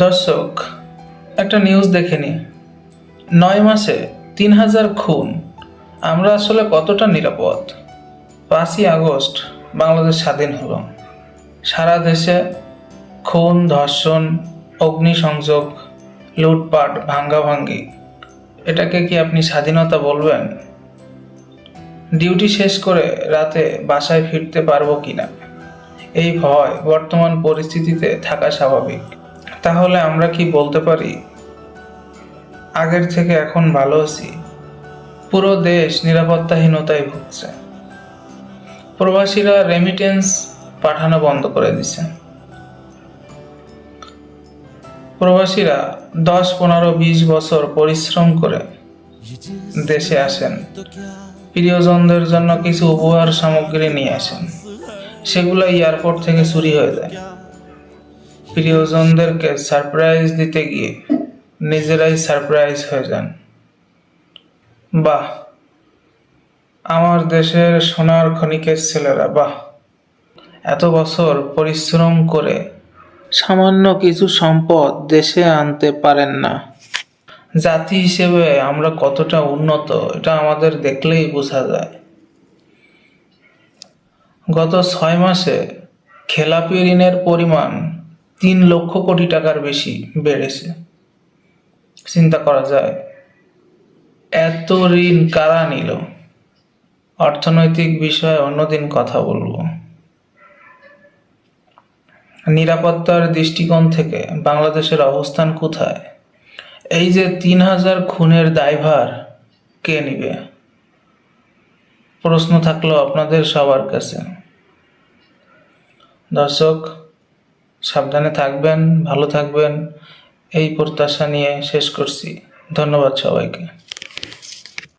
দর্শক, একটা নিউজ দেখে নি। 9 মাসে 3000 খুন। আমরা আসলে কতটা নিরাপদ? 5ই আগস্ট বাংলাদেশ স্বাধীন হলো। সারা দেশে খুন, ধর্ষণ, অগ্নিসংযোগ, লুটপাট, ভাঙ্গাভাঙ্গি। এটাকে কি আপনি স্বাধীনতা বলবেন? ডিউটি শেষ করে রাতে বাসায় ফিরতে পারবো কিনা, এই ভয় বর্তমান পরিস্থিতিতে থাকা স্বাভাবিক। তাহলে আমরা কি বলতে পারি আগের থেকে এখন ভালো আছি? পুরো দেশ নিরাপত্তাহীনতায় ভুগছে। প্রবাসীরা রেমিটেন্স পাঠানো বন্ধ করে দিছে। প্রবাসীরা 10, 15, 20 বছর পরিশ্রম করে দেশে আসেন, প্রিয়জনদের জন্য কিছু উপহার সামগ্রী নিয়ে আসেন, সেগুলো এয়ারপোর্ট থেকে চুরি হয়ে যায়। প্রিয়জনদেরকে সারপ্রাইজ দিতে গিয়ে নিজেরাই সারপ্রাইজ হয়ে যান। বাহ, আমার দেশের সোনার খনিকের ছেলেরা, বাহ! এত বছর পরিশ্রম করে সামান্য কিছু সম্পদ দেশে আনতে পারেন না। জাতি হিসেবে আমরা কতটা উন্নত এটা আমাদের দেখলেই বোঝা যায়। গত 6 মাসে খেলাপি ঋণের পরিমাণ 3 লক্ষ কোটি টাকার বেশি বেড়েছে। চিন্তা করা যায় এত ঋণ কারা নিল? অর্থনৈতিক বিষয়ে অন্যদিন কথা বলবো। নিরাপত্তার দৃষ্টিকোণ থেকে বাংলাদেশের অবস্থান কোথায়? এই যে 3000 খুনের দায়ভার কে নিবে? প্রশ্ন থাকলো আপনাদের সবার কাছে। দর্শক, সাবধানে থাকবেন, ভালো থাকবেন, এই প্রত্যাশা নিয়ে শেষ করছি। ধন্যবাদ সবাইকে।